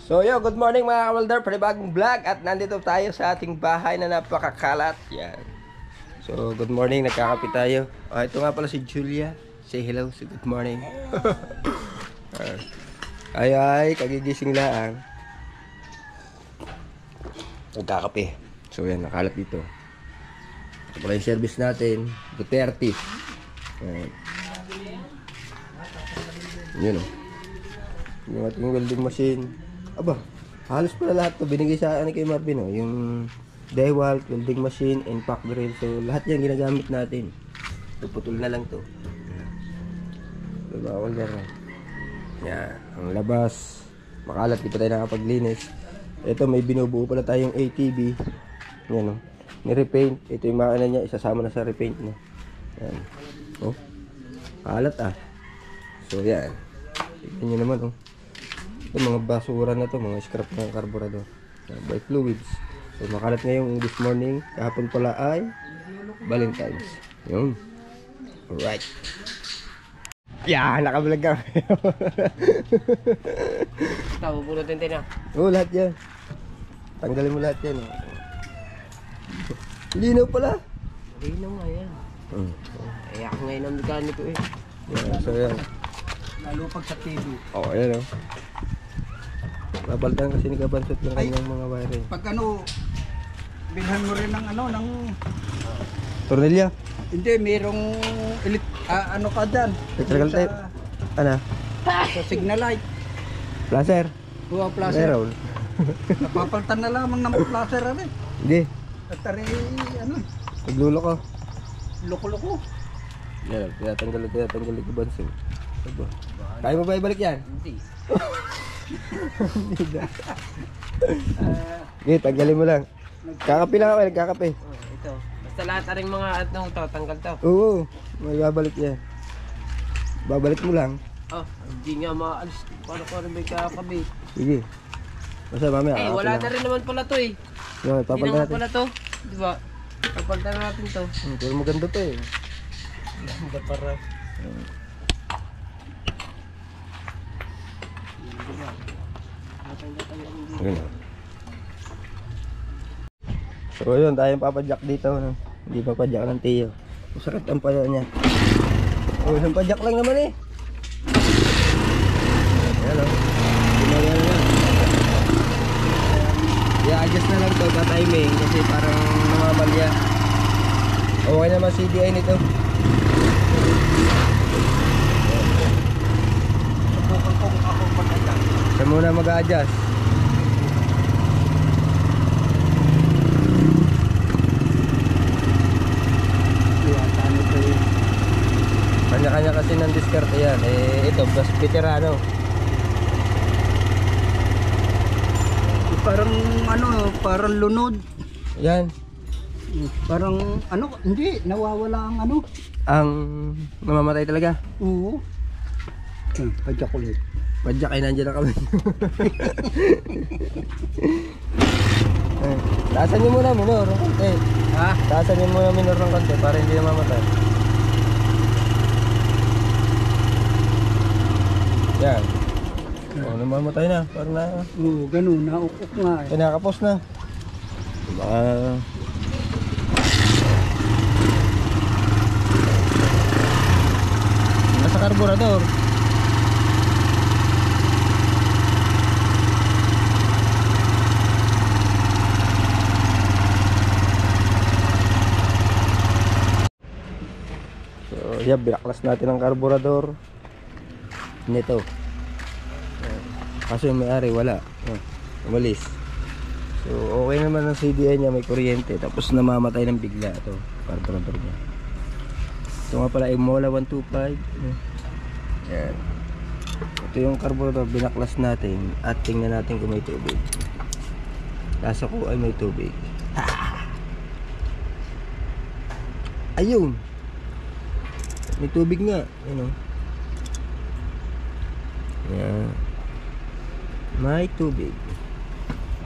So yo, good morning mga kawalder, panibagong vlog at nandito tayo sa ating bahay na napakakalat. Yan. So good morning, nagkakape tayo. Ito nga pala si Julia. Say hello, say good morning. Ay, kagigising lang. Nagkakape. So yan, nakalat dito. Ito pala yung service natin, Duterte. Yan. Yun o. Yung ating welding machine. Aba, halos pala lahat to binigay sa akin kay Marvin, oh. Yung DeWalt, welding machine, impact drill. So lahat yan ginagamit natin. Puputol na lang to. Bawal na rin. Yan, ang labas makalat, di pa tayo nakapaglinis. Ito may binubuo pala tayong ATV. Yan, oh. Ni-repaint. Ito yung makina niya, isasama na sa repaint na. Yan. Oh, kalat ah. So yan, tignan nyo naman, oh. Ito mga basura na to, mga scrap ng carburetor, by fluids. So makalat ngayon this morning. Kahapon pala ay Valentine's. Yun. Alright. Yan, nakabulag ka. Bubunutin din na. Oo, lahat yan. Tanggalin mo lahat yan, oh. Linaw pala. Linaw nga yan. Eh ako ngayon ang mekaniko eh. Yan, so yan. Lalo pag sa TV. Oh, ayan, oh. Napalitan kasi ni Kabansot yung kanyang mga wiring. Pag ano, bilhan mo rin ng ano, ng... Tornilya? Hindi, mayroong ano ka dyan. Electrical tape? Ano? Sa signal light. Placer? Buwa placer. Meron. Napapalitan na lamang ng placer rin. Hindi. At tari, ano, Naglulo ko. loko-loko. Yan, tinatanggal ni Kabansot. Aba. Kaya mo ba ibalik yan? Hindi. Hindi na. Okay, tanggalin mo lang. Kakape lang ako, nagkakape. Oh, ito. Basta lahat aring mga atong to, tanggal to. Oo, may babalik yan. Babalik mo lang. Oh, hindi nga maalis. Paano ko rin may kakabit? Sige. Basta mamaya. Eh, wala na rin naman pala to eh. Yan, Hindi papalitan naman natin. pala to. Di ba? Papalitan natin to. Pero maganda to eh. Hindi para. Ayun. So yun, tayong papadyak dito, no? Hindi pa padyak ng Tio. Masakit ang paya niya. Oh, isang padyak lang naman eh. Ayan, oh. Gumagana na. I-adjust na lang to sa timing kasi parang namamalya. Okay naman CDI nito. Kung ako mag-adjust. Siya muna mag-a-adjust. Kanya-kanya kasi ng diskarte yan. Eh, ito, plus veterano. Parang ano, parang lunod. Yan. Parang ano, hindi, nawawala ang ano. Ang namamatay talaga. Oo. Padyak ulit. Padyak ay nandiyan na kami. Taasan nyo muna minor ng konti. Ha? Taasan nyo muna minor ng konti para hindi namamatay. Yan. O, namamatay na. Parang na. Oo, ganun, naukok nga eh. Kinakapos na. Baka... nasa karburador. So, yeah, binaklas natin ang karburador nito. Kaso yung may-ari wala. Umalis. So, okay naman ang CDI niya, may kuryente. Tapos namamatay ng bigla ito, carburetor niya. Ito nga pala, Imola 125. Yan. Ito yung carburetor, binaklas natin. At tingnan natin kung may tubig. Kaso ko ay may tubig. Ayun! May tubig nga. Ano? Yan. May tubig.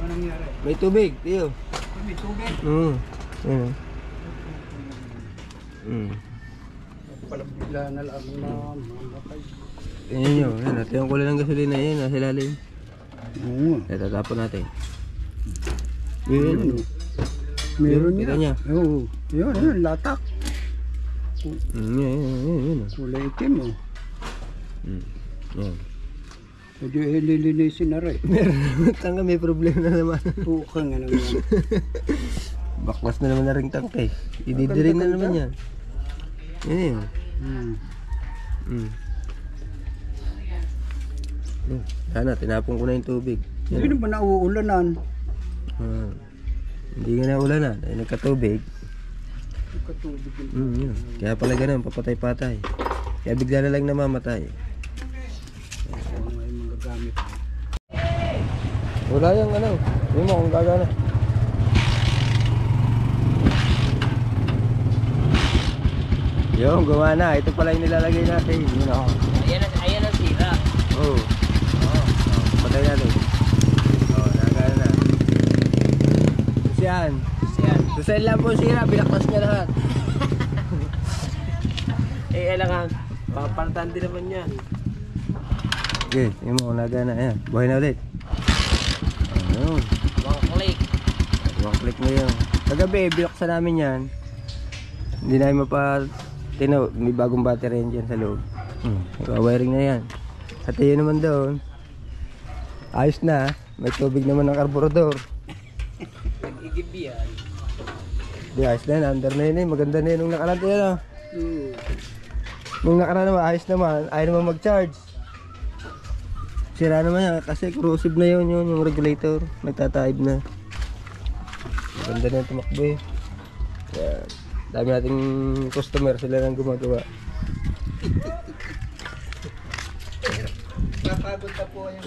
Ano nangyari? May tubig, Tio. May tubig. Yan. Palang bigla na lang na mamatay. Tingnan nyo, yan, natin yung kulay ng gasolina yan, nasa ilalim. Oo. Itatapon natin. Meron. Meron Kita niya. niya. Oo. Yun, latak. Yan. Kulay itim oh. Yan. Medyo ililinisin na rin. Meron tangka, may problema na naman. Puka nga naman. Baklas na naman na rin tangka eh. Ididirin na naman yan. Yan yun. Sana, tinapon ko na yung tubig. Hindi na ba nauulanan? Hindi nga na ulanan. Ay nagkatubig. Katubig Yun. Kaya pala ganun, papatay-patay. Kaya bigla na lang namamatay. may mga gamit. Wala yung ano. Hindi mo kung gagana. Yung, gawa na. Ito pala yung nilalagay natin. Yun ako. Ayan ang sira. Oo. Patay natin. Nagana na. Siyan. Susel lang po sira. Binaklas niya lahat. Alam nga, papalitan din naman yan. Okay, yun mo. Nagana. Ayan. Buhay na ulit. Ayun. One click. Click na yun. Kagabi, binuksan namin yan. Hindi namin tinaw, may bagong battery yan dyan sa loob. Wiring na yan. At yun naman doon. Ayos na. May tubig naman ng karburador. Nag-igib yan. Di ayos na yan. Under na yun eh. Maganda na yun. Nung nakaraan yan ah. Nung nakaraan naman, ayos naman. Ayaw naman mag-charge. Sira naman yan. Kasi corrosive na yun yung regulator. Nagtataib na. Maganda na yung tumakbo eh. Yan. Dami nating customer, sila lang gumagawa. Papagod na po yung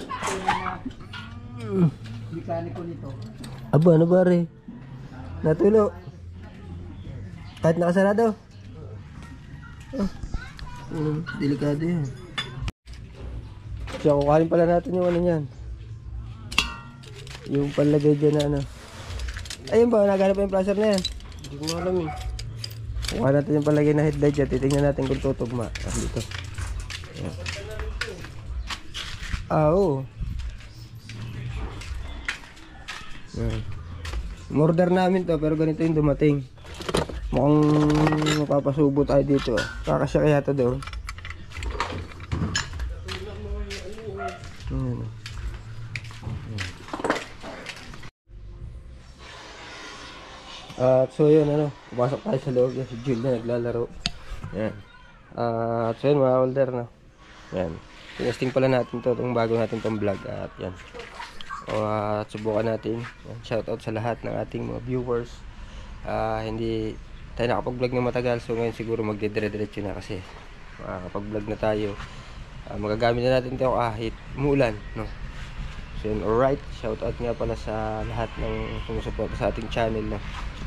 mekaniko nito. Aba, ano ba rin? Natulo. Kahit nakasarado. Delikado yan. So, kukuhanin pala natin yung ano yan. Yung panlagay dyan na ano. Ayun ba, naghanap pa yung placer na yan. Hindi ko alam eh. Kuha natin yung palagay na headlight dyan. Titingnan natin kung tutugma. Dito. Ayan. Oo. Ayan. Murder namin to pero ganito yung dumating. Mukhang mapapasubo tayo dito. Kakasya kaya to doon. Ayan. So yun ano, pumasok tayo sa loob. Si Jules na naglalaro. Yan. So yun mga holder no. Yan. Tinesting pala natin to, itong bago natin tong vlog. At yan. At subukan natin. Yan. Shoutout sa lahat ng ating mga viewers. Hindi tayo nakapag-vlog na matagal. So ngayon siguro magdidire-diretso na kasi makakapag-vlog na tayo. Magagamit na natin ito kahit umuulan no. So yun, alright. Shoutout nga pala sa lahat ng sumusuporta sa ating channel no.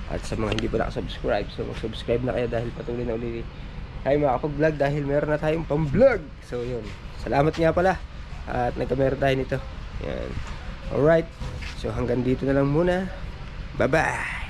At sa mga hindi pa nakasubscribe, so mag-subscribe na kayo dahil patuloy na ulit tayo makakapag-vlog dahil meron na tayong pang-vlog. So yun, salamat nga pala at nagkameron tayo nito. Yan. Alright, so hanggang dito na lang muna. Bye bye.